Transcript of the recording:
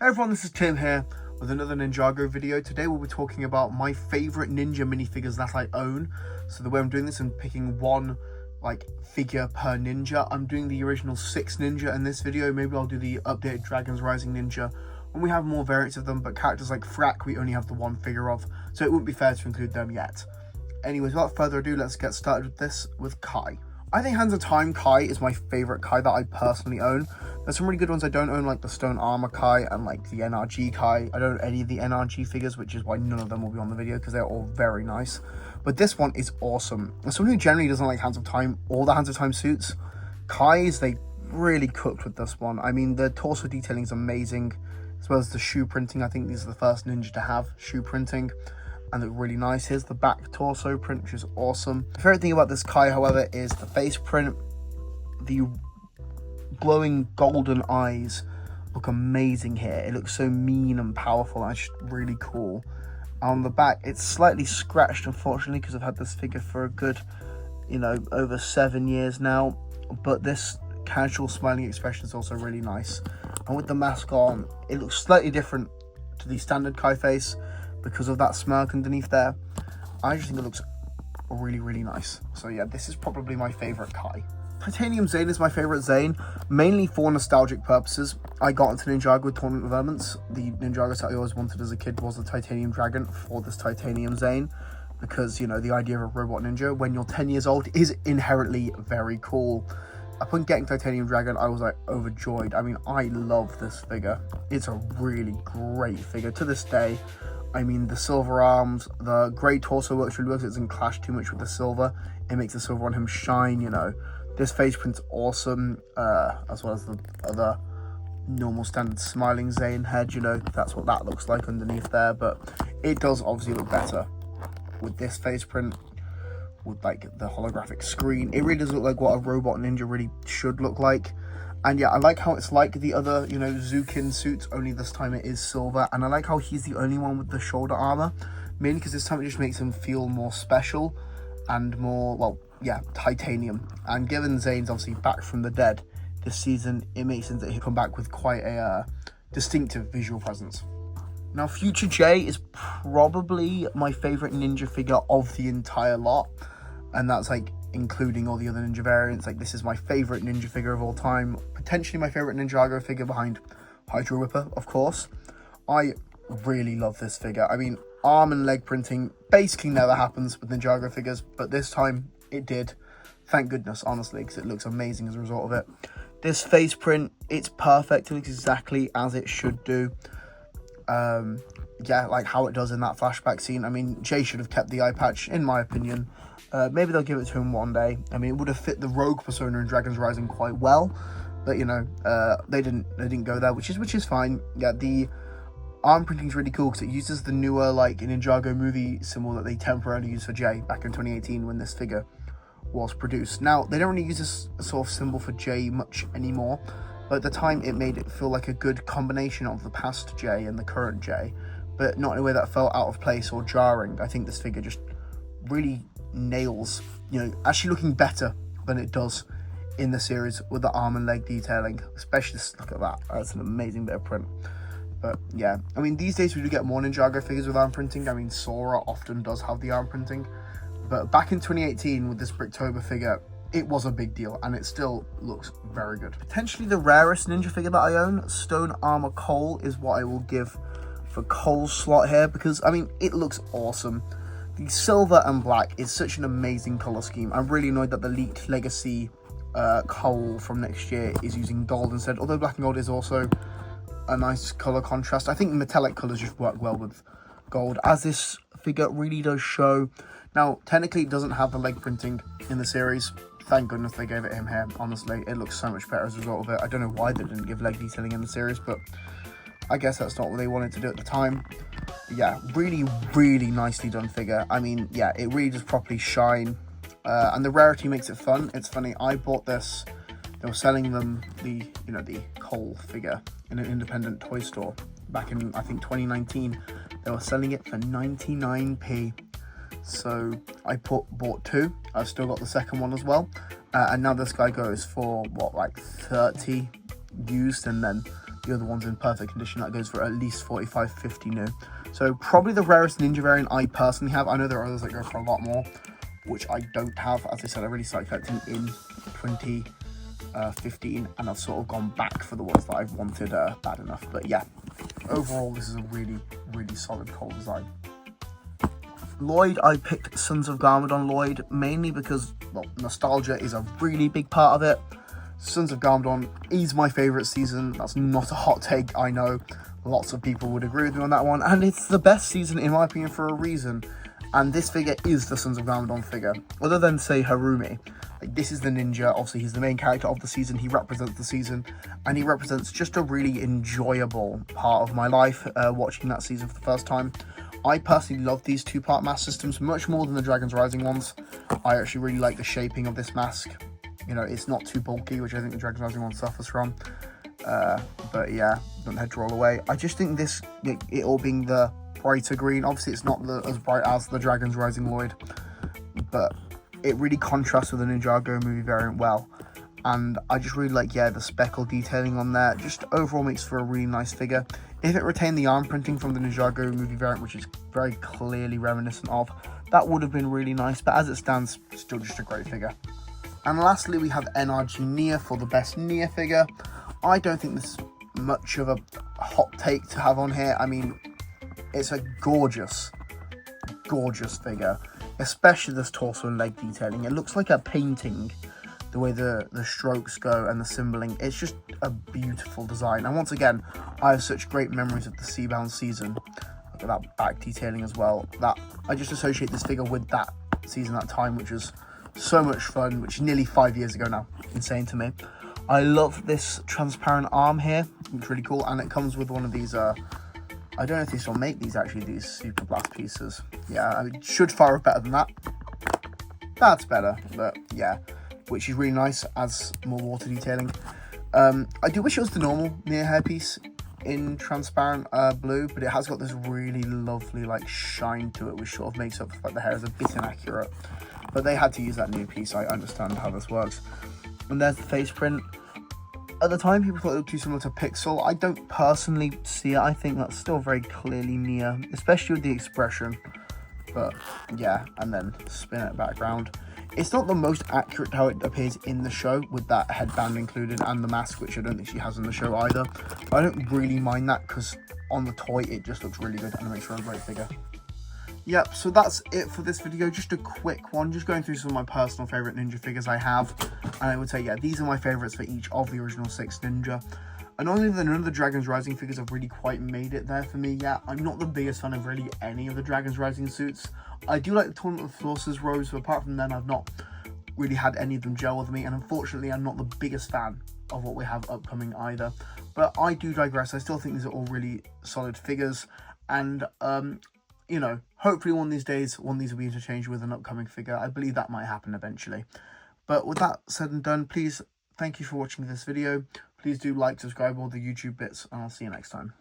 Hey everyone, this is Tim here with another Ninjago video. Today we'll be talking about my favourite ninja minifigures that I own. So the way I'm doing this, I'm picking one figure per ninja. I'm doing the original 6 ninja in this video. Maybe I'll do the updated Dragons Rising ninja when we have more variants of them, but characters like Frak we only have the one figure of, so it wouldn't be fair to include them yet. Anyways, without further ado, let's get started with this with Kai. I think hands of time Kai is my favourite Kai that I personally own. There's some really good ones I don't own, like the Stone Armor Kai and like the NRG Kai. I don't own any of the NRG figures, which is why none of them will be on the video because they're all very nice. But this one is awesome. As someone who generally doesn't like Hands of Time or the Hands of Time suits, Kai's, they really cooked with this one. I mean, the torso detailing is amazing, as well as the shoe printing. I think these are the first ninja to have shoe printing, and look really nice. Here's the back torso print, which is awesome. The favorite thing about this Kai, however, is the face print. The glowing golden eyes look amazing here. It looks so mean and powerful, and it's just really cool. On the back, it's slightly scratched, unfortunately, because I've had this figure for a good, over 7 years now. But this casual smiling expression is also really nice. And with the mask on, it looks slightly different to the standard Kai face because of that smirk underneath there. I just think it looks really, really nice. So yeah, this is probably my favorite Kai. Titanium Zane is my favorite Zane, mainly for nostalgic purposes. I got into Ninjago with Tournament of Elements. The Ninjago set I always wanted as a kid was the Titanium Dragon for this Titanium Zane, because, the idea of a robot ninja when you're 10 years old is inherently very cool. Upon getting Titanium Dragon, I was overjoyed. I mean, I love this figure. It's a really great figure to this day. I mean, the silver arms, the grey torso works really well because it doesn't clash too much with the silver. It makes the silver on him shine, This face print's awesome, as well as the other normal standard smiling Zane head, that's what that looks like underneath there. But it does obviously look better with this face print, with the holographic screen. It really does look like what a robot ninja really should look like. And yeah, I like how it's like the other, Zukin suits, only this time it is silver. And I like how he's the only one with the shoulder armor, mainly because this time it just makes him feel more special and more, titanium. And given Zane's obviously back from the dead this season, it makes sense that he'll come back with quite a distinctive visual presence. Now, Future J is probably my favorite ninja figure of the entire lot, and that's including all the other ninja variants. This is my favorite ninja figure of all time, potentially my favorite Ninjago figure behind Hydra Whipper, of course. I really love this figure. I mean, arm and leg printing basically never happens with Ninjago figures, but this time it did. Thank goodness, honestly, because it looks amazing as a result of it. This face print, it's perfect. It looks exactly as it should do. Like how it does in that flashback scene. I mean, Jay should have kept the eye patch, in my opinion. Maybe they'll give it to him one day. I mean, it would have fit the rogue persona in Dragons Rising quite well, but they didn't go there, which is fine. Yeah, the arm printing is really cool because it uses the newer Ninjago movie symbol that they temporarily used for Jay back in 2018 when this figure was produced. Now, they don't really use this sort of symbol for Jay much anymore, but at the time it made it feel like a good combination of the past Jay and the current Jay, but not in a way that felt out of place or jarring. I think this figure just really nails, actually looking better than it does in the series with the arm and leg detailing, especially this, look at that. That's an amazing bit of print. But yeah, I mean, these days we do get more Ninjago figures with arm printing. I mean, Sora often does have the arm printing, but back in 2018 with this Bricktober figure, it was a big deal, and it still looks very good. Potentially the rarest ninja figure that I own, Stone Armor Cole, is what I will give for Cole's slot here, because, I mean, it looks awesome. The silver and black is such an amazing color scheme. I'm really annoyed that the leaked Legacy Cole from next year is using gold instead, although black and gold is also a nice color contrast. I think metallic colors just work well with gold, as this figure really does show. Now, technically it doesn't have the leg printing in the series. Thank goodness they gave it him here. Honestly, it looks so much better as a result of it. I don't know why they didn't give leg detailing in the series, but I guess that's not what they wanted to do at the time. Yeah, really, really nicely done figure. I mean, yeah, it really does properly shine. And the rarity makes it fun. It's funny, I bought this. They were selling them the Cole figure in an independent toy store back in, I think, 2019. They were selling it for 99p. So I bought 2. I've still got the second one as well. And now this guy goes for, what, 30 used, and then The other one's in perfect condition. That goes for at least 45, 50 new. So probably the rarest Ninja variant I personally have. I know there are others that go for a lot more, which I don't have. As I said, I really started collecting in 2015, and I've sort of gone back for the ones that I've wanted bad enough. But yeah, overall, this is a really, really solid cold design. Lloyd, I picked Sons of Garmadon Lloyd, mainly because, well, nostalgia is a really big part of it. Sons of Garmadon is my favourite season. That's not a hot take, I know. Lots of people would agree with me on that one. And it's the best season, in my opinion, for a reason. And this figure is the Sons of Garmadon figure. Other than, say, Harumi. Like, this is the ninja. Obviously, he's the main character of the season. He represents the season. And he represents just a really enjoyable part of my life, watching that season for the first time. I personally love these two-part mask systems much more than the Dragon's Rising ones. I actually really like the shaping of this mask. You know, it's not too bulky, which I think the Dragon's Rising one suffers from. But yeah, don't head to roll away. I just think this, it all being the brighter green, obviously it's not as bright as the Dragon's Rising Lloyd, but it really contrasts with the Ninjago movie variant well. And I just really like, yeah, the speckle detailing on there. Just overall makes for a really nice figure. If it retained the arm printing from the Ninjago movie variant, which is very clearly reminiscent of, that would have been really nice. But as it stands, still just a great figure. And lastly, we have NRG Nia for the best Nia figure. I don't think this is much of a hot take to have on here. I mean, it's a gorgeous, gorgeous figure. Especially this torso and leg detailing. It looks like a painting. The way the strokes go and the symboling, it's just a beautiful design. And once again, I have such great memories of the Seabound season. Look at that back detailing as well. That I just associate this figure with that season, that time, which was so much fun, which is nearly 5 years ago now. Insane to me. I love this transparent arm here. It's really cool, and it comes with one of these, I don't know if they still make these actually, these Super Blast pieces. Yeah, I mean, it should fire better than that. That's better, but yeah. Which is really nice, adds more water detailing. I do wish it was the normal Nia hairpiece in transparent blue, but it has got this really lovely like shine to it, which sort of makes up for like the hair is a bit inaccurate. But they had to use that new piece. I understand how this works. And there's the face print. At the time, people thought it looked too similar to Pixel. I don't personally see it. I think that's still very clearly Nia, especially with the expression. But yeah, and then spin it background. It's not the most accurate how it appears in the show with that headband included and the mask, which I don't think she has in the show either. But I don't really mind that because on the toy it just looks really good and it makes for a great figure. Yep, so that's it for this video. Just a quick one, just going through some of my personal favourite Ninja figures I have. And I would say, yeah, these are my favourites for each of the original 6 Ninja. Annoyingly, none of the Dragon's Rising figures have really quite made it there for me yet. I'm not the biggest fan of really any of the Dragon's Rising suits. I do like the Tournament of Forces robes, but apart from them, I've not really had any of them gel with me. And unfortunately, I'm not the biggest fan of what we have upcoming either. But I do digress. I still think these are all really solid figures. And, you know, hopefully one of these days, one of these will be interchanged with an upcoming figure. I believe that might happen eventually. But with that said and done, please, thank you for watching this video. Please do like, subscribe, all the YouTube bits, and I'll see you next time.